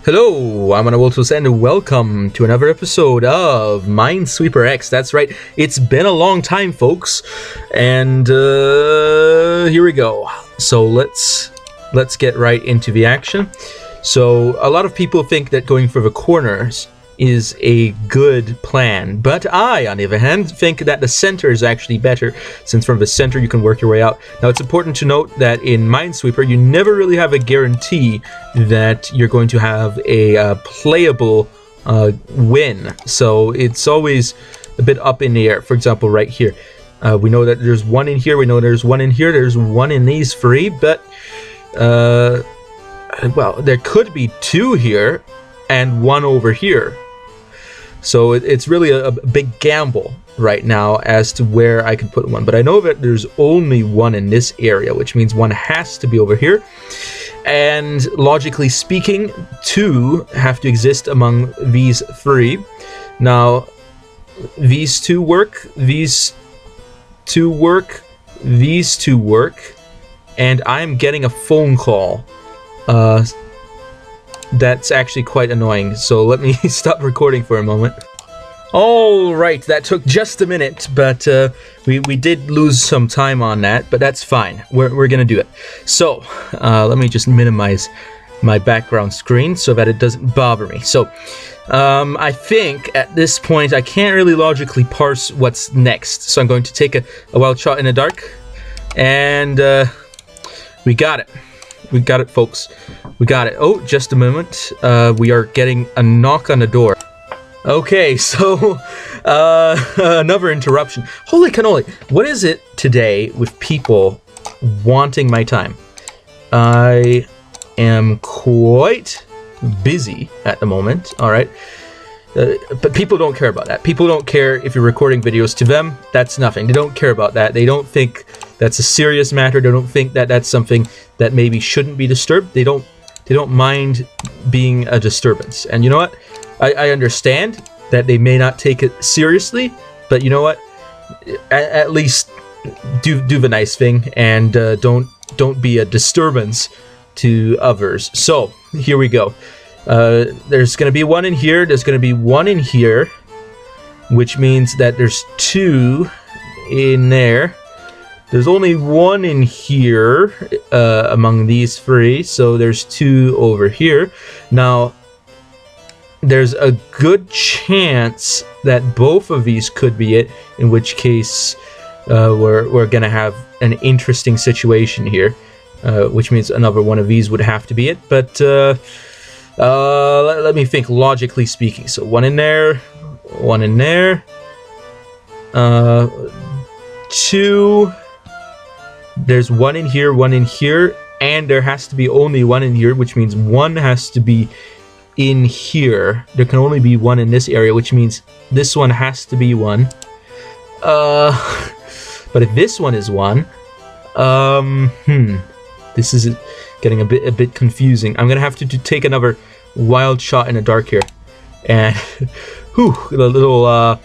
Hello, I'm Woltos and welcome to another episode of Minesweeper X. That's right, it's been a long time, folks, and here we go. So let's get right into the action. So a lot of people think that going for the corners is a good plan, but I, on the other hand, think that the center is actually better, since from the center you can work your way out. Now, it's important to note that in Minesweeper, you never really have a guarantee that you're going to have a playable win, so it's always a bit up in the air. For example, right here, we know that there's one in here, we know there's one in here, there's one in these three, but, well, there could be two here and one over here. So it's really a big gamble right now as to where I can put one. But I know that there's only one in this area, which means one has to be over here. And logically speaking, two have to exist among these three. Now, these two work, these two work, these two work, and I'm getting a phone call. That's actually quite annoying, so let me stop recording for a moment. Alright, that took just a minute, but we did lose some time on that, but that's fine. We're gonna do it. So, let me just minimize my background screen so that it doesn't bother me. So, I think at this point I can't really logically parse what's next, so I'm going to take a wild shot in the dark, and we got it. We got it, folks. We got it. Oh, just a moment. We are getting a knock on the door. Okay, so another interruption. Holy cannoli. What is it today with people wanting my time? I am quite busy at the moment, all right? But people don't care about that. People don't care if you're recording videos. To them, that's nothing. They don't care about that. They don't think that's a serious matter. They don't think that that's something that maybe shouldn't be disturbed. They don't mind being a disturbance. And you know what? I understand that they may not take it seriously, but you know what? At least do the nice thing and don't be a disturbance to others. So here we go. There's going to be one in here, there's going to be one in here, which means that there's two in there. There's only one in here among these three, so there's two over here. Now, there's a good chance that both of these could be it, in which case we're going to have an interesting situation here, which means another one of these would have to be it, but let me think logically speaking. So one in there, one in there, two, there's one in here, and there has to be only one in here, which means one has to be in here. There can only be one in this area, which means this one has to be one. But if this one is one, this is getting a bit confusing. I'm gonna have to take another wild shot in the dark here, and whew, a little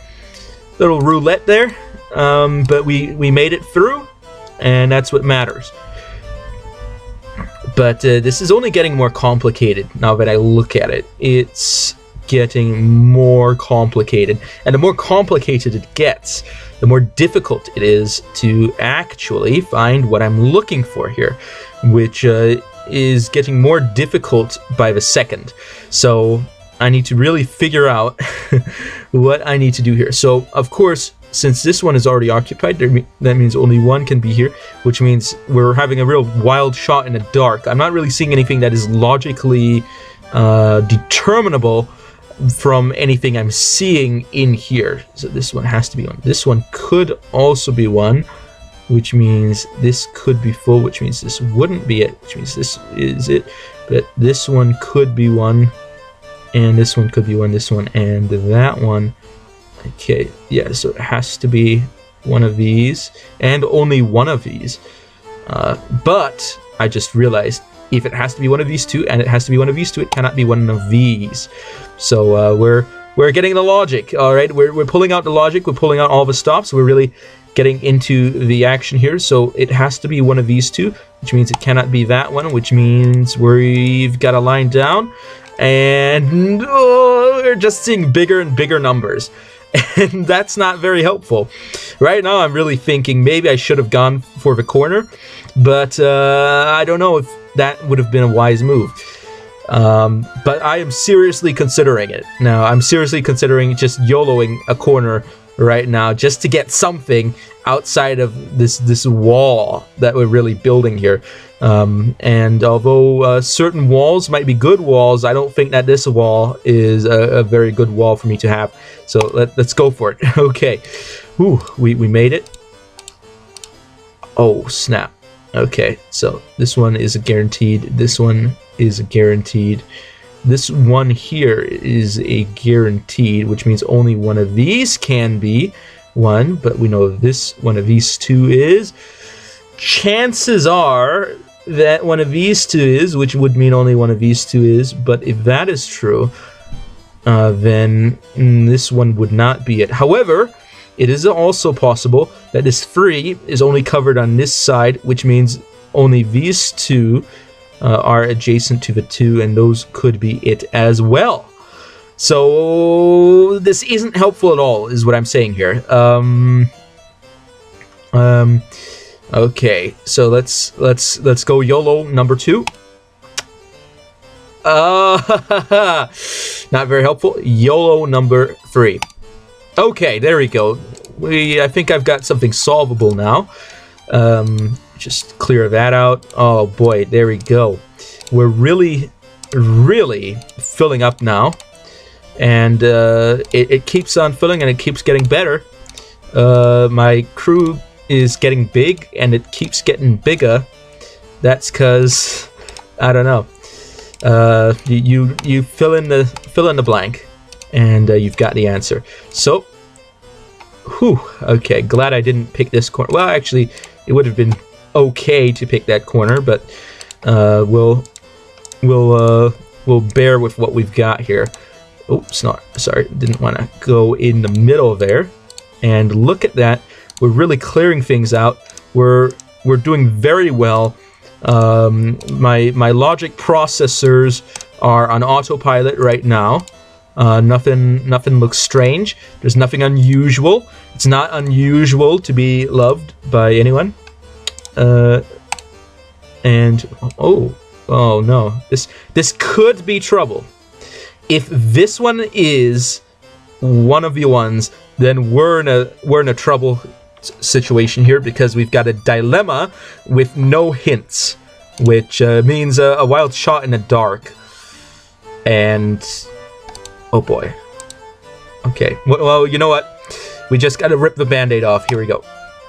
roulette there. But we made it through, and that's what matters. But this is only getting more complicated now that I look at it. It's getting more complicated, and the more complicated it gets, the more difficult it is to actually find what I'm looking for here, which is getting more difficult by the second. So I need to really figure out what I need to do here. So, of course, since this one is already occupied, that means only one can be here, which means we're having a real wild shot in the dark. I'm not really seeing anything that is logically determinable from anything I'm seeing in here. So this one has to be one. This one could also be one, which means this could be full, which means this wouldn't be it, which means this is it. But this one could be one, and this one could be one, this one, and that one. Okay, yeah, so it has to be one of these, and only one of these. But I just realized, if it has to be one of these two, and it has to be one of these two, it cannot be one of these. So we're getting the logic, all right? We're pulling out the logic, we're pulling out all the stops, we're really getting into the action here. So it has to be one of these two, which means it cannot be that one, which means we've got a line down. And we're just seeing bigger and bigger numbers. And that's not very helpful. Right now, I'm really thinking maybe I should have gone for the corner. But I don't know if that would have been a wise move. But I am seriously considering it. Now, I'm seriously considering just YOLOing a corner right now just to get something outside of this wall that we're really building here. And although certain walls might be good walls, I don't think that this wall is a very good wall for me to have. So let's go for it. Okay. Whew, we made it. Oh, snap. Okay, so this one is a guaranteed. This one is a guaranteed. This one here is a guaranteed, which means only one of these can be one, but we know this one of these two is. Chances are that one of these two is, which would mean only one of these two is, but if that is true, then this one would not be it. However, it is also possible that this 3 is only covered on this side, which means only these two are adjacent to the 2, and those could be it as well. So this isn't helpful at all, is what I'm saying here. Okay, so let's go YOLO number 2. Not very helpful. YOLO number 3. Okay, there we go. I think I've got something solvable now. Just clear that out. Oh boy, there we go. We're really filling up now. And it keeps on filling and it keeps getting better. My crew is getting big and it keeps getting bigger. That's because, I don't know. You fill in the blank. And you've got the answer. So, whew, okay, glad I didn't pick this corner. Well, actually, it would have been okay to pick that corner, but we'll bear with what we've got here. Oops, sorry, didn't want to go in the middle there. And look at that, we're really clearing things out. We're doing very well. My logic processors are on autopilot right now. Nothing looks strange. There's nothing unusual. It's not unusual to be loved by anyone. And oh no, this could be trouble. If this one is one of the ones, then we're in a trouble situation here, because we've got a dilemma with no hints, which means a wild shot in the dark. And oh boy. Okay. Well, you know what? We just gotta rip the band-aid off. Here we go.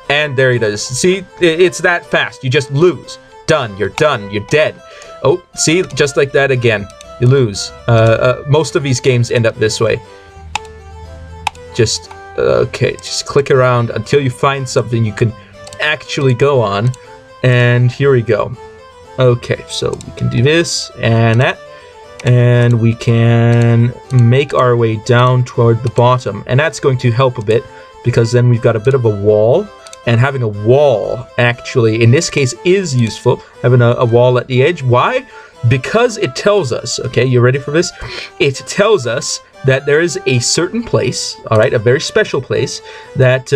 And there it is. See, it's that fast. You just lose. Done. You're done. You're dead. Oh, see, just like that again. You lose. Most of these games end up this way. Just okay. Just click around until you find something you can actually go on. And here we go. Okay, so we can do this and that. And we can make our way down toward the bottom. And that's going to help a bit, because then we've got a bit of a wall. And having a wall, actually, in this case, is useful. Having a wall at the edge. Why? Because it tells us, okay, you ready for this? It tells us that there is a certain place, all right, a very special place, that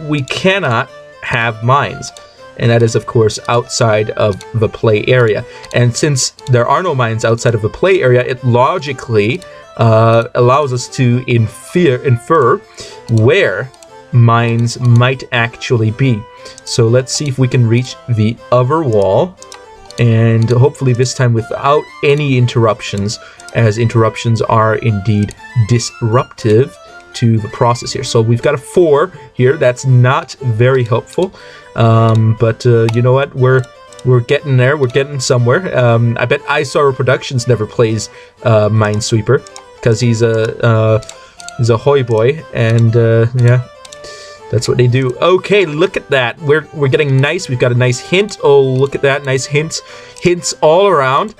we cannot have mines. And that is, of course, outside of the play area. And since there are no mines outside of the play area, it logically allows us to infer where mines might actually be. So let's see if we can reach the other wall. And hopefully this time without any interruptions, as interruptions are indeed disruptive to the process here. So we've got a 4 here. That's not very helpful. But you know what? We're getting there. We're getting somewhere. I bet iSorrow Productions never plays Minesweeper, because he's a hoy boy, and yeah, that's what they do. Okay, look at that. We're getting nice. We've got a nice hint. Oh, look at that, nice hints all around.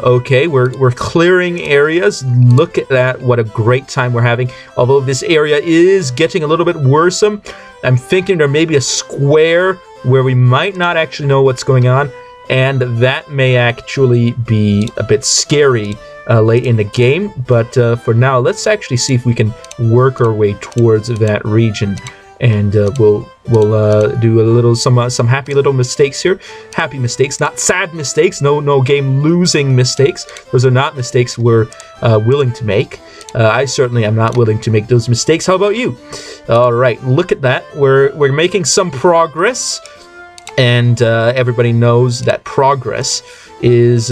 Okay, we're clearing areas. Look at that. What a great time we're having. Although this area is getting a little bit worrisome, I'm thinking there may be a square where we might not actually know what's going on, and that may actually be a bit scary late in the game. But for now, let's actually see if we can work our way towards that region, and we'll do a little some happy little mistakes here. Happy mistakes, not sad mistakes. No game losing mistakes. Those are not mistakes we're willing to make. I certainly am not willing to make those mistakes. How about you? All right, look at that. We're making some progress, and everybody knows that progress is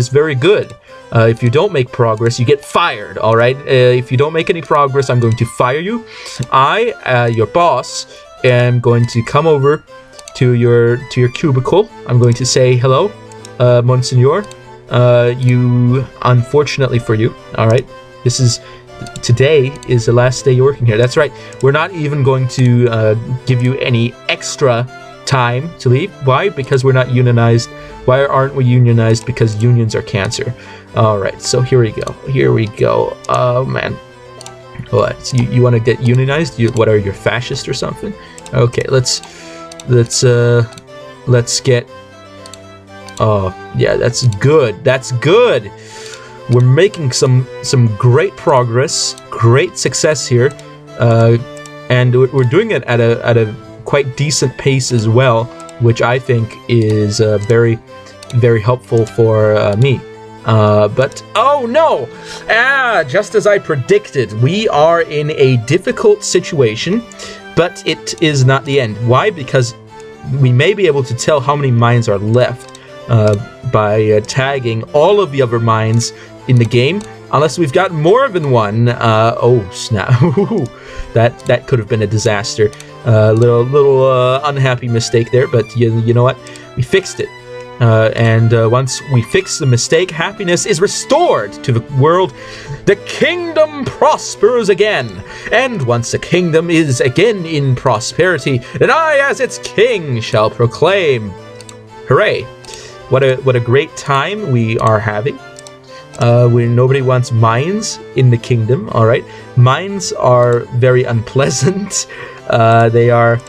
very good. If you don't make progress, you get fired, all right? If you don't make any progress, I'm going to fire you. I, your boss, am going to come over to your cubicle. I'm going to say, hello, Monsignor. Unfortunately for you, all right? Today is the last day you're working here. That's right. We're not even going to give you any extra time to leave. Why? Because we're not unionized. Why aren't we unionized? Because unions are cancer. All right, so here we go. Oh man, what? So you want to get unionized? What are you, fascist or something? Okay, let's get. Oh yeah, that's good. That's good. We're making some great progress, great success here, and we're doing it at a quite decent pace as well, which I think is very, very helpful for me. But oh no! Just as I predicted, we are in a difficult situation, but it is not the end. Why? Because we may be able to tell how many mines are left by tagging all of the other mines in the game, unless we've got more than one. Oh snap! that could have been a disaster. Little unhappy mistake there, but you know what? We fixed it. And once we fix the mistake, happiness is restored to the world. The kingdom prospers again. And once the kingdom is again in prosperity, then I, as its king, shall proclaim. Hooray. What a great time we are having. Nobody wants mines in the kingdom, all right? Mines are very unpleasant. They are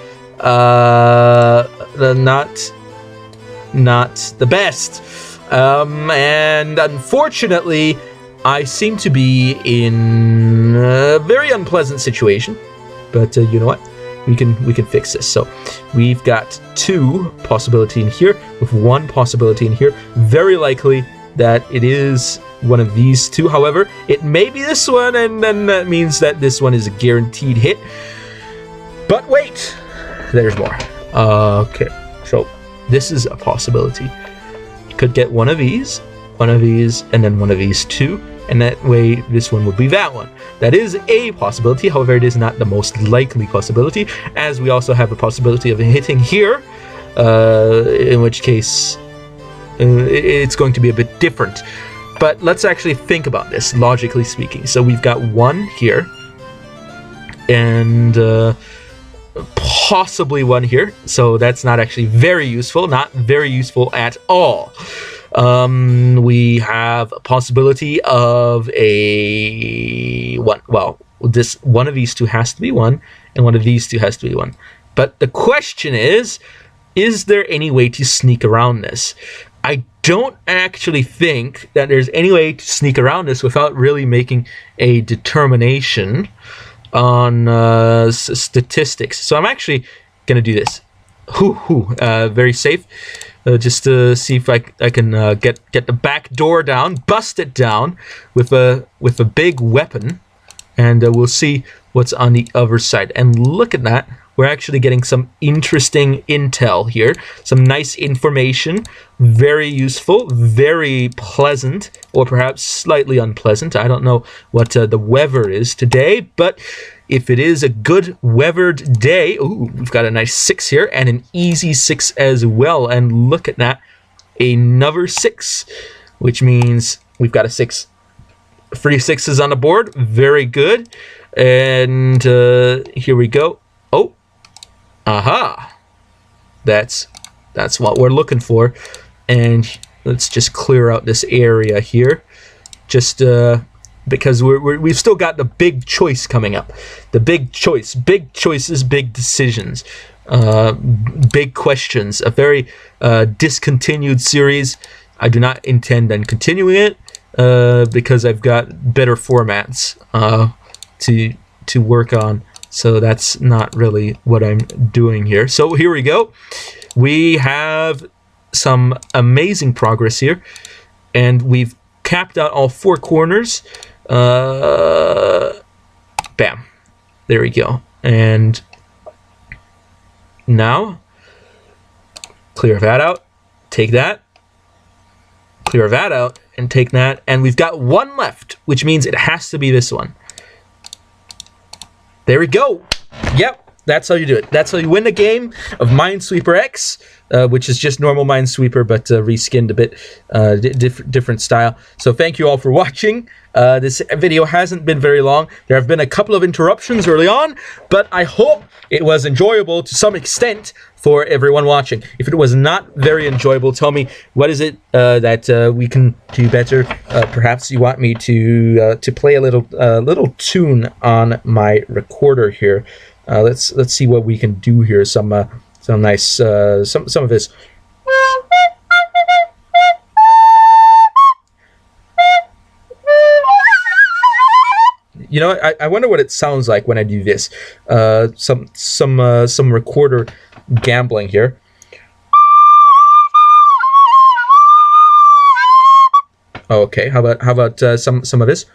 not the best, and unfortunately I seem to be in a very unpleasant situation, but you know what, we can fix this. So we've got 2 possibility in here with 1 possibility in here. Very likely that it is one of these 2. However, it may be this one, and then that means that this one is a guaranteed hit. But wait, there's more. Okay, so this is a possibility. You could get one of these, and then one of these 2, and that way this one would be that one. That is a possibility. However, it is not the most likely possibility, as we also have a possibility of hitting here, in which case it's going to be a bit different. But let's actually think about this, logically speaking. So we've got 1 here, and possibly 1 here, so that's not actually very useful, not very useful at all. We have a possibility of a 1. Well, this one of these 2 has to be 1, and one of these 2 has to be 1. But the question is there any way to sneak around this? I don't actually think that there's any way to sneak around this without really making a determination on statistics. So I'm actually gonna do this. Very safe. Just to see if I can get the back door down, bust it down with a big weapon, and we'll see what's on the other side. And look at that. We're actually getting some interesting intel here, some nice information, very useful, very pleasant, or perhaps slightly unpleasant. I don't know what the weather is today, but if it is a good weathered day, ooh, we've got a nice 6 here and an easy 6 as well. And look at that, another 6, which means we've got a 6. 3 6s on the board, very good. And here we go. Oh, aha, that's what we're looking for. And Let's just clear out this area here. Just because we've still got the big choice coming up. The big choice. Big choices, big decisions. Big questions. A very discontinued series. I do not intend on continuing it because I've got better formats to work on. So that's not really what I'm doing here. So here we go. We have some amazing progress here, and we've capped out all 4 corners. Bam. There we go. And now clear that out, take that, clear that out, and take that, and we've got 1 left, which means it has to be this one. There we go. Yep, that's how you do it. That's how you win the game of Minesweeper X, which is just normal Minesweeper, but reskinned a bit, different style. So thank you all for watching. This video hasn't been very long. There have been a couple of interruptions early on, but I hope it was enjoyable to some extent for everyone watching. If it was not very enjoyable, tell me what is it that we can do better. Perhaps you want me to play a little tune on my recorder here. Let's see what we can do here. Some nice some of this. You know, I wonder what it sounds like when I do this. Some recorder gambling here. Okay, how about some of this?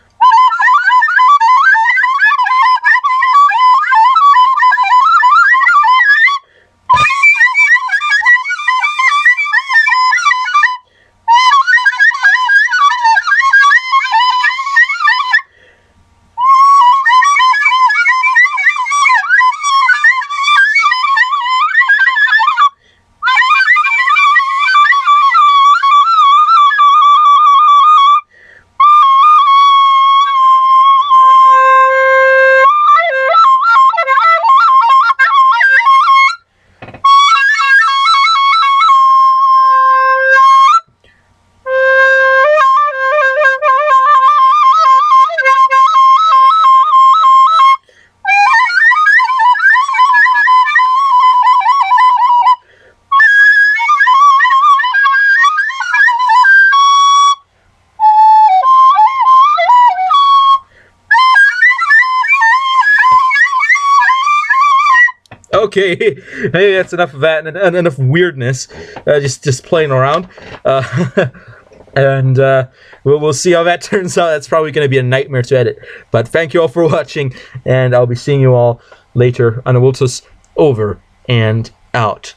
Okay, maybe that's enough of that and enough weirdness. Just playing around, and we'll see how that turns out. That's probably going to be a nightmare to edit. But thank you all for watching, and I'll be seeing you all later on Awultus over and out.